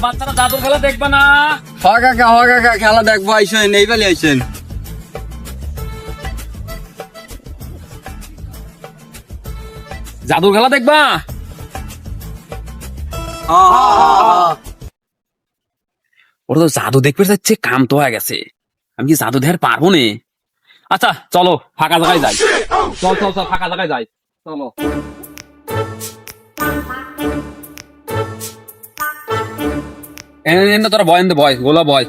বাচ্চারা জাদুর খেলা দেখবে না? হ কাকা খেলা দেখবো আইসেন এই বেলে আইসেন। জাদুর খেলা দেখবা? ওরা তো জাদু দেখতে যাচ্ছে, কাম তো হয়ে গেছে। আমি কি জাদু দেখার পারবো নে? আচ্ছা চলো ফাঁকা জায়গায় যাই। চল ফাঁকা জায়গায় যাই, চলো। এনে তোরা বয়, এনে বয়, গোলা বয়।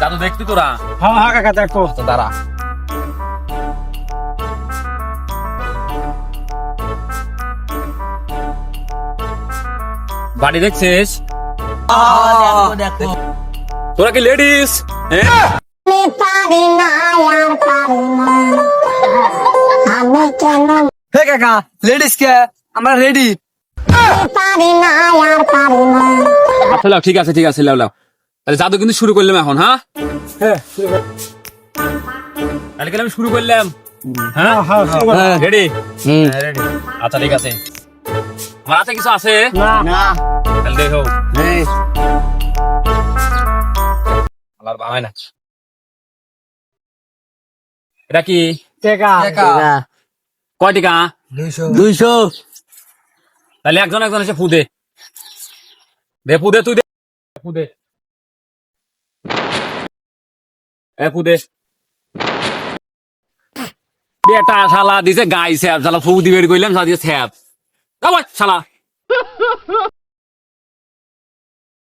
জাদু দেখবি তোরা? হ্যাঁ কাকা দেখো। আচ্ছা দাঁড়া। বাড়ি দেখছিস? তোরা কি লেডিস? হে কাকা লেডিস কে? আমরা রেডি। আচ্ছা লাও, ঠিক আছে লাও। তাহলে জাদু কিন্তু শুরু করলাম এখন। হ্যাঁ তাহলে আমি শুরু করলাম। হ্যাঁ রেডি? রেডি। আচ্ছা ঠিক আছে। আমার হাতে কিছু আছে না তাহলে দেখো। আল্লাহর বাবা না, এটা কি? টাকা কয় টাকা? 200। তাহলে একজন এসে ফুদে তুই দে ফুদে। ফুদে বেটা শালা দিছে গাই স্যাপ, শালা ফু দিবে কইলাম, শালা দিছে স্যাপ। শালা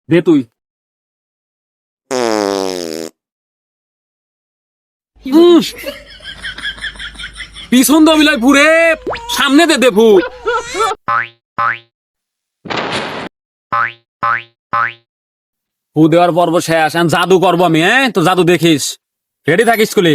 দে তুই। পিছন দবিলায় পুরে সামনে দে ফু। ফু দেওয়ার পর্ব শেষ, জাদু করবো আমি। তো জাদু দেখিস, রেডি থাকিস স্কুলে।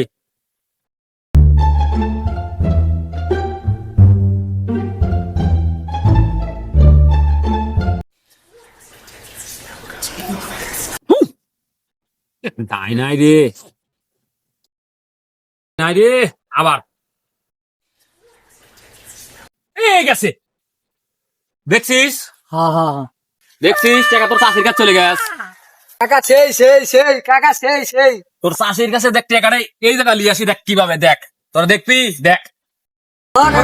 নাই রে আবার গেছে। দেখছিস টাকা তোর চাষির কাছে চলে গেছে। কাকা সেই কাকা সেই তোর চাষির কাছে দেখ টাকাটা এই জায়গা লিয়ে আসি, দেখ কিভাবে। দেখ তোরা দেখবি, দেখ। কাকা